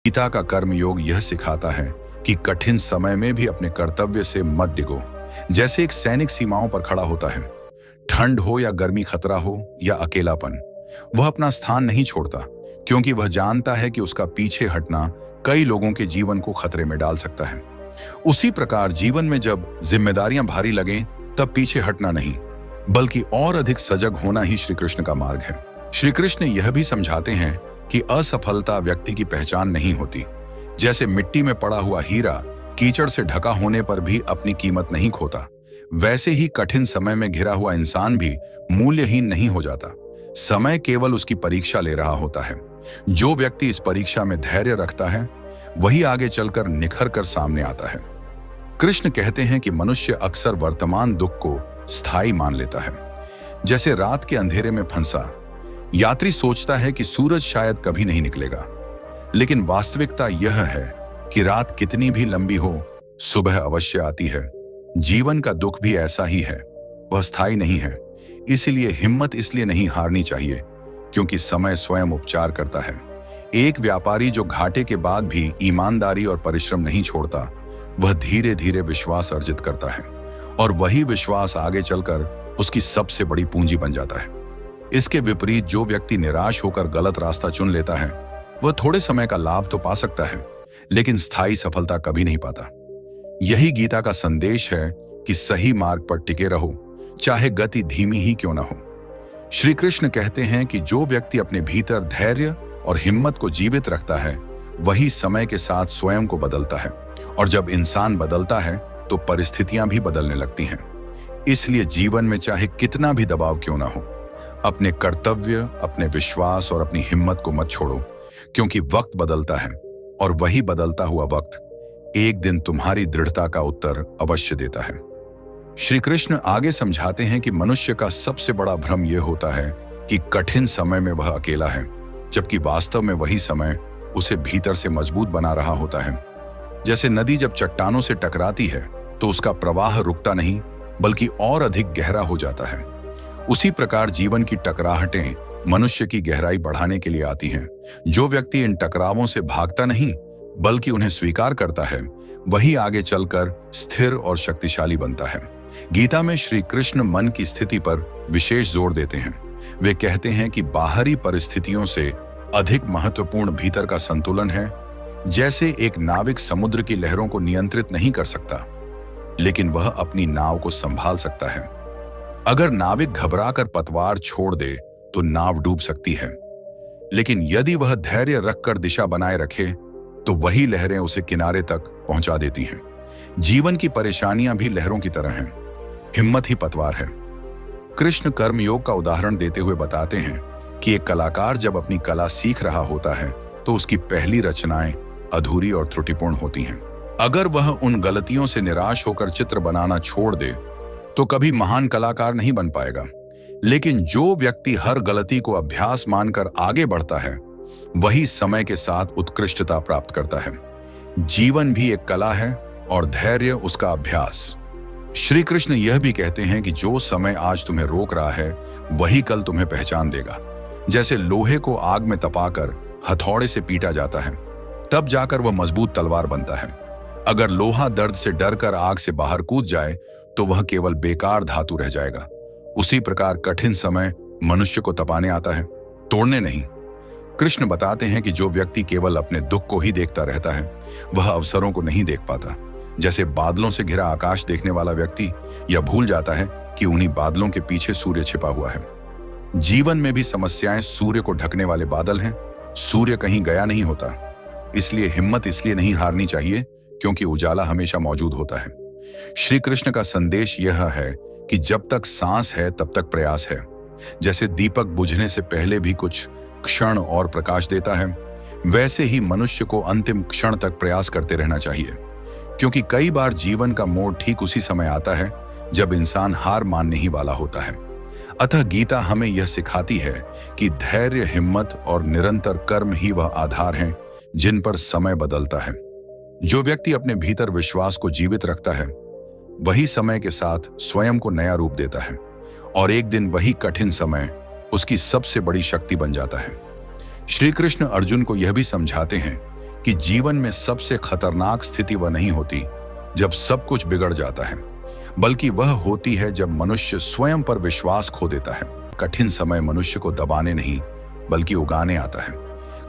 गीता का कर्म योग यह सिखाता है कि कठिन समय में भी अपने कर्तव्य से मत डिगो। जैसे एक सैनिक सीमाओं पर खड़ा होता है, ठंड हो या गर्मी, खतरा हो या अकेलापन, वह अपना स्थान नहीं छोड़ता, क्योंकि वह जानता है कि उसका पीछे हटना कई लोगों के जीवन को खतरे में डाल सकता है। उसी प्रकार जीवन में जब जिम्मेदारियां भारी लगें, तब पीछे हटना नहीं, बल्कि और अधिक सजग होना ही श्री कृष्ण का मार्ग है। श्री कृष्ण यह भी समझाते हैं कि असफलता व्यक्ति की पहचान नहीं होती। जैसे मिट्टी में पड़ा हुआ हीरा कीचड़ से ढका होने पर भी अपनी कीमत नहीं खोता, वैसे ही कठिन समय में घिरा हुआ इंसान भी मूल्यहीन नहीं हो जाता। समय केवल उसकी परीक्षा ले रहा होता है। जो व्यक्ति इस परीक्षा में धैर्य रखता है, वही आगे चलकर निखर कर सामने आता है। कृष्ण कहते हैं कि मनुष्य अक्सर वर्तमान दुख को स्थायी मान लेता है। जैसे रात के अंधेरे में फंसा यात्री सोचता है कि सूरज शायद कभी नहीं निकलेगा, लेकिन वास्तविकता यह है कि रात कितनी भी लंबी हो, सुबह अवश्य आती है। जीवन का दुख भी ऐसा ही है, वह स्थायी नहीं है। इसलिए हिम्मत इसलिए नहीं हारनी चाहिए क्योंकि समय स्वयं उपचार करता है। एक व्यापारी जो घाटे के बाद भी ईमानदारी और परिश्रम नहीं छोड़ता, वह धीरे धीरे विश्वास अर्जित करता है, और वही विश्वास आगे चलकर उसकी सबसे बड़ी पूंजी बन जाता है। इसके विपरीत जो व्यक्ति निराश होकर गलत रास्ता चुन लेता है, वह थोड़े समय का लाभ तो पा सकता है, लेकिन स्थायी सफलता कभी नहीं पाता। यही गीता का संदेश है कि सही मार्ग पर टिके रहो, चाहे गति धीमी ही क्यों ना हो। श्री कृष्ण कहते हैं कि जो व्यक्ति अपने भीतर धैर्य और हिम्मत को जीवित रखता है, वही समय के साथ स्वयं को बदलता है, और जब इंसान बदलता है तो परिस्थितियां भी बदलने लगती हैं। इसलिए जीवन में चाहे कितना भी दबाव क्यों ना हो, अपने कर्तव्य, अपने विश्वास और अपनी हिम्मत को मत छोड़ो, क्योंकि वक्त बदलता है, और वही बदलता हुआ वक्त एक दिन तुम्हारी दृढ़ता का उत्तर अवश्य देता है। श्री कृष्ण आगे समझाते हैं कि मनुष्य का सबसे बड़ा भ्रम यह होता है कि कठिन समय में वह अकेला है, जबकि वास्तव में वही समय उसे भीतर से मजबूत बना रहा होता है। जैसे नदी जब चट्टानों से टकराती है तो उसका प्रवाह रुकता नहीं, बल्कि और अधिक गहरा हो जाता है। उसी प्रकार जीवन की टकराहटें मनुष्य की गहराई बढ़ाने के लिए आती हैं। जो व्यक्ति इन टकरावों से भागता नहीं, बल्कि उन्हें स्वीकार करता है, वही आगे चलकर स्थिर और शक्तिशाली बनता है। गीता में श्री कृष्ण मन की स्थिति पर विशेष जोर देते हैं। वे कहते हैं कि बाहरी परिस्थितियों से अधिक महत्वपूर्ण भीतर का संतुलन है। जैसे एक नाविक समुद्र की लहरों को नियंत्रित नहीं कर सकता, लेकिन वह अपनी नाव को संभाल सकता है। अगर नाविक घबराकर पतवार छोड़ दे तो नाव डूब सकती है, लेकिन यदि वह धैर्य रखकर दिशा बनाए रखे तो वही लहरें उसे किनारे तक पहुंचा देती हैं। जीवन की परेशानियां भी लहरों की तरह हैं, हिम्मत ही पतवार है। कृष्ण कर्मयोग का उदाहरण देते हुए बताते हैं कि एक कलाकार जब अपनी कला सीख रहा होता है तो उसकी पहली रचनाएं अधूरी और त्रुटिपूर्ण होती हैं। अगर वह उन गलतियों से निराश होकर चित्र बनाना छोड़ दे तो कभी महान कलाकार नहीं बन पाएगा। लेकिन जो व्यक्ति हर गलती को अभ्यास मानकर आगे बढ़ता है, वही समय के साथ उत्कृष्टता प्राप्त करता है। जीवन भी एक कला है और धैर्य उसका अभ्यास। श्री कृष्ण यह भी कहते हैं कि जो समय आज तुम्हें रोक रहा है, वही कल तुम्हें पहचान देगा। जैसे लोहे को आग में तपाकर हथौड़े से पीटा जाता है, तब जाकर वह मजबूत तलवार बनता है। अगर लोहा दर्द से डरकर आग से बाहर कूद जाए तो वह केवल बेकार धातु रह जाएगा। उसी प्रकार कठिन समय मनुष्य को तपाने आता है, तोड़ने नहीं। कृष्ण बताते हैं कि जो व्यक्ति केवल अपने दुख को ही देखता रहता है, वह अवसरों को नहीं देख पाता। जैसे बादलों से घिरा आकाश देखने वाला व्यक्ति यह भूल जाता है कि उन्हीं बादलों के पीछे सूर्य छिपा हुआ है। जीवन में भी समस्याएं सूर्य को ढकने वाले बादल हैं, सूर्य कहीं गया नहीं होता। इसलिए हिम्मत इसलिए नहीं हारनी चाहिए क्योंकि उजाला हमेशा मौजूद होता है। श्री कृष्ण का संदेश यह है कि जब तक सांस है तब तक प्रयास है। जैसे दीपक बुझने से पहले भी कुछ क्षण और प्रकाश देता है, वैसे ही मनुष्य को अंतिम क्षण तक प्रयास करते रहना चाहिए, क्योंकि कई बार जीवन का मोड़ ठीक उसी समय आता है जब इंसान हार मानने ही वाला होता है। अतः गीता हमें यह सिखाती है कि धैर्य, हिम्मत और निरंतर कर्म ही वह आधार हैं जिन पर समय बदलता है। जो व्यक्ति अपने भीतर विश्वास को जीवित रखता है, वही समय के साथ स्वयं को नया रूप देता है, और एक दिन वही कठिन समय उसकी सबसे बड़ी शक्ति बन जाता है। श्री कृष्ण अर्जुन को यह भी समझाते हैं कि जीवन में सबसे खतरनाक स्थिति वह नहीं होती जब सब कुछ बिगड़ जाता है, बल्कि वह होती है जब मनुष्य स्वयं पर विश्वास खो देता है। कठिन समय मनुष्य को दबाने नहीं बल्कि उगाने आता है।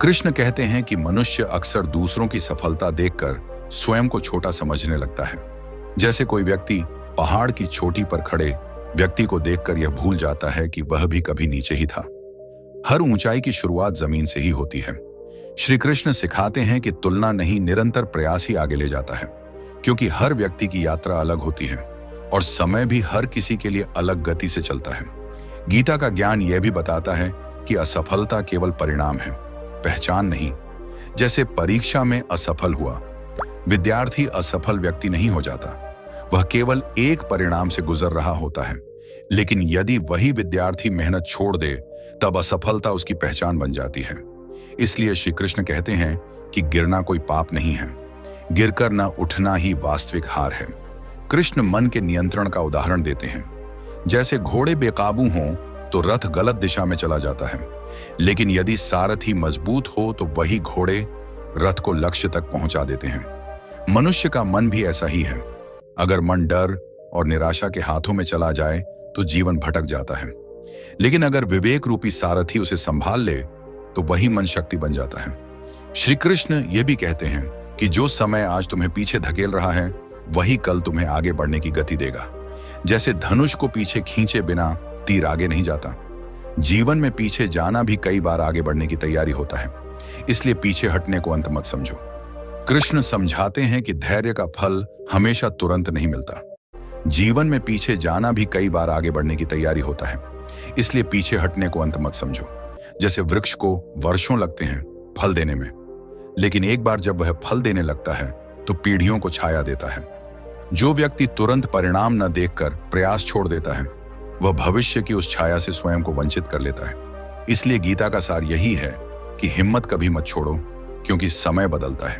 कृष्ण कहते हैं कि मनुष्य अक्सर दूसरों की सफलता देखकर स्वयं को छोटा समझने लगता है। जैसे कोई व्यक्ति पहाड़ की चोटी पर खड़े व्यक्ति को देखकर यह भूल जाता है कि वह भी कभी नीचे ही था। हर ऊंचाई की शुरुआत जमीन से ही होती है। श्री कृष्ण सिखाते हैं कि तुलना नहीं, निरंतर प्रयास ही आगे ले जाता है, क्योंकि हर व्यक्ति की यात्रा अलग होती है और समय भी हर किसी के लिए अलग गति से चलता है। गीता का ज्ञान यह भी बताता है कि असफलता केवल परिणाम है, पहचान नहीं। जैसे परीक्षा में असफल हुआ विद्यार्थी असफल व्यक्ति नहीं हो जाता, वह केवल एक परिणाम से गुजर रहा होता है। लेकिन यदि वही विद्यार्थी मेहनत छोड़ दे तब असफलता उसकी पहचान बन जाती है। इसलिए श्री कृष्ण कहते हैं कि गिरना कोई पाप नहीं है, गिरकर न उठना ही वास्तविक हार है। कृष्ण मन के नियंत्रण का उदाहरण देते हैं। जैसे घोड़े बेकाबू हों तो रथ गलत दिशा में चला जाता है, लेकिन यदि सारथी मजबूत हो तो वही घोड़े रथ को लक्ष्य तक पहुंचा देते हैं। मनुष्य का मन भी ऐसा ही है। अगर मन डर और निराशा के हाथों में चला जाए तो जीवन भटक जाता है, लेकिन अगर विवेक रूपी सारथी उसे संभाल ले तो वही मन शक्ति बन जाता है। श्री कृष्ण ये भी कहते हैं कि जो समय आज तुम्हें पीछे धकेल रहा है वही कल तुम्हें आगे बढ़ने की गति देगा। जैसे धनुष को पीछे खींचे बिना तीर आगे नहीं जाता, जीवन में पीछे जाना भी कई बार आगे बढ़ने की तैयारी होता है। इसलिए पीछे हटने को अंत मत समझो। कृष्ण समझाते हैं कि धैर्य का फल हमेशा तुरंत नहीं मिलता। जीवन में पीछे जाना भी कई बार आगे बढ़ने की तैयारी होता है, इसलिए पीछे हटने को अंत मत समझो। जैसे वृक्ष को वर्षों लगते हैं फल देने में, लेकिन एक बार जब वह फल देने लगता है तो पीढ़ियों को छाया देता है। जो व्यक्ति तुरंत परिणाम न देखकर प्रयास छोड़ देता है वह भविष्य की उस छाया से स्वयं को वंचित कर लेता है। इसलिए गीता का सार यही है कि हिम्मत कभी मत छोड़ो, क्योंकि समय बदलता है,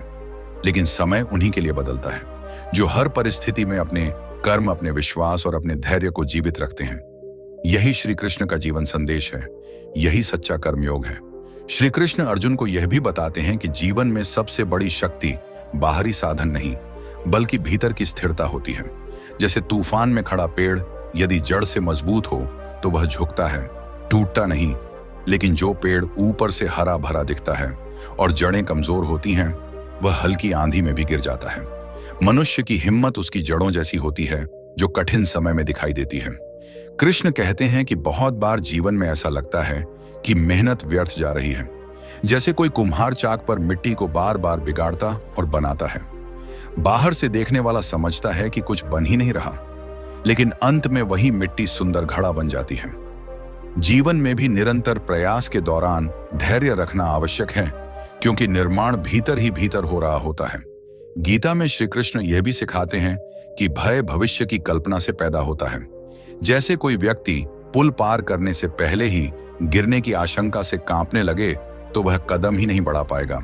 लेकिन समय उन्हीं के लिए बदलता है जो हर परिस्थिति में अपने कर्म, अपने विश्वास और अपने धैर्य को जीवित रखते हैं। यही श्री कृष्ण का जीवन संदेश है, यही सच्चा कर्मयोग है। श्री कृष्ण अर्जुन को यह भी बताते हैं कि जीवन में सबसे बड़ी शक्ति बाहरी साधन नहीं बल्कि भीतर की स्थिरता होती है। जैसे तूफान में खड़ा पेड़ यदि जड़ से मजबूत हो तो वह झुकता है, टूटता नहीं। लेकिन जो पेड़ ऊपर से हरा भरा दिखता है और जड़ें कमजोर होती हैं वह हल्की आंधी में भी गिर जाता है। मनुष्य की हिम्मत उसकी जड़ों जैसी होती है जो कठिन समय में दिखाई देती है। कृष्ण कहते हैं कि बहुत बार जीवन में ऐसा लगता है कि मेहनत व्यर्थ जा रही है। जैसे कोई कुम्हार चाक पर मिट्टी को बार बार बिगाड़ता और बनाता है। बाहर से देखने वाला समझता है कि कुछ बन ही नहीं रहा, लेकिन अंत में वही मिट्टी सुंदर घड़ा बन जाती है। जीवन में भी निरंतर प्रयास के दौरान धैर्य रखना आवश्यक है, क्योंकि निर्माण भीतर ही भीतर हो रहा होता है। गीता में श्री कृष्ण यह भी सिखाते हैं कि भय भविष्य की कल्पना से पैदा होता है। जैसे कोई व्यक्ति पुल पार करने से पहले ही गिरने की आशंका से कांपने लगे तो वह कदम ही नहीं बढ़ा पाएगा,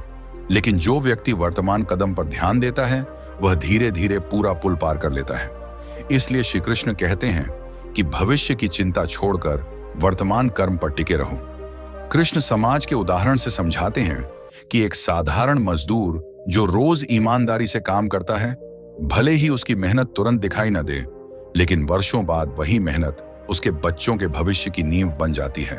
लेकिन जो व्यक्ति वर्तमान कदम पर ध्यान देता है वह धीरे धीरे पूरा पुल पार कर लेता है। इसलिए श्री कृष्ण कहते हैं कि भविष्य की चिंता छोड़कर वर्तमान कर्म पर टिके रहो। कृष्ण समाज के उदाहरण से समझाते हैं कि एक साधारण मजदूर जो रोज ईमानदारी से काम करता है, भले ही उसकी मेहनत तुरंत दिखाई न दे, लेकिन वर्षों बाद वही मेहनत उसके बच्चों के भविष्य की नींव बन जाती है।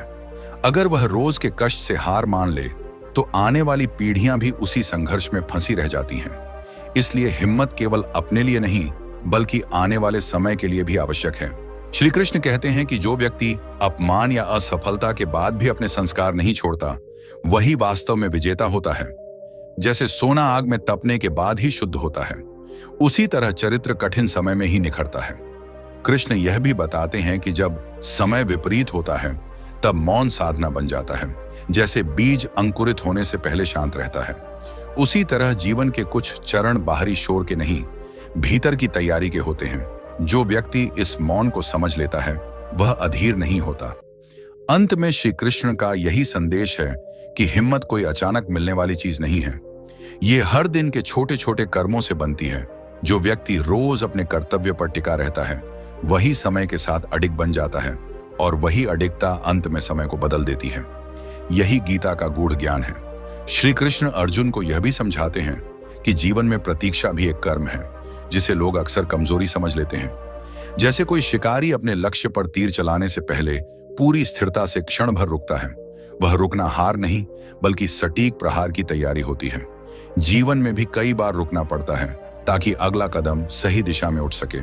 अगर वह रोज के कष्ट से हार मान ले तो आने वाली पीढ़ियां भी उसी संघर्ष में फंसी रह जाती हैं। इसलिए हिम्मत केवल अपने लिए नहीं बल्कि आने वाले समय के लिए भी आवश्यक है। श्री कृष्ण कहते हैं कि जो व्यक्ति अपमान या असफलता के बाद भी अपने संस्कार नहीं छोड़ता वही वास्तव में विजेता होता है। जैसे सोना आग में तपने के बाद ही शुद्ध होता है, उसी तरह चरित्र कठिन समय में ही निखरता है। कृष्ण यह भी बताते हैं कि जब समय विपरीत होता है तब मौन साधना बन जाता है। जैसे बीज अंकुरित होने से पहले शांत रहता है, उसी तरह जीवन के कुछ चरण बाहरी शोर के नहीं भीतर की तैयारी के होते हैं। जो व्यक्ति इस मौन को समझ लेता है वह अधीर नहीं होता। अंत में श्री कृष्ण का यही संदेश है कि हिम्मत कोई अचानक मिलने वाली चीज नहीं है। ये हर दिन के छोटे छोटे कर्मों से बनती है। जो व्यक्ति रोज अपने कर्तव्य पर टिका रहता है वही समय के साथ अडिग बन जाता है और वही अडिगता अंत में समय को बदल देती है। यही गीता का गूढ़ ज्ञान है। श्री कृष्ण अर्जुन को यह भी समझाते हैं कि जीवन में प्रतीक्षा भी एक कर्म है, जिसे लोग अक्सर कमजोरी समझ लेते हैं। जैसे कोई शिकारी अपने लक्ष्य पर तीर चलाने से पहले पूरी स्थिरता से क्षण भर रुकता है। वह रुकना हार नहीं, बल्कि सटीक प्रहार की तैयारी होती है। जीवन में भी कई बार रुकना पड़ता है ताकि अगला कदम सही दिशा में उठ सके।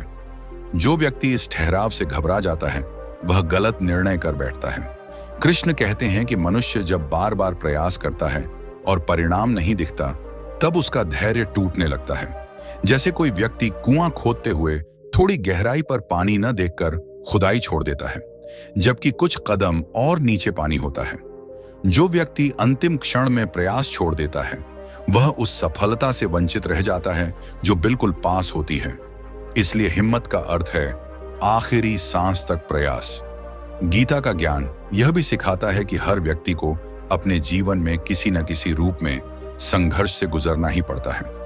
जो व्यक्ति इस ठहराव से घबरा जाता है, वह गलत निर्णय कर बैठता है। कृष्ण कहते हैं कि मनुष्य जब बार बार प्रयास करता है और परिणाम नहीं दिखता, तब उसका धैर्य टूटने लगता है। जैसे कोई व्यक्ति कुआं खोदते हुए थोड़ी गहराई पर पानी न देखकर खुदाई छोड़ देता है, जबकि कुछ कदम और नीचे पानी होता है। जो व्यक्ति अंतिम क्षण में प्रयास छोड़ देता है, वह उस सफलता से वंचित रह जाता है जो बिल्कुल पास होती है। इसलिए हिम्मत का अर्थ है आखिरी सांस तक प्रयास। गीता का ज्ञान यह भी सिखाता है कि हर व्यक्ति को अपने जीवन में किसी न किसी रूप में संघर्ष से गुजरना ही पड़ता है।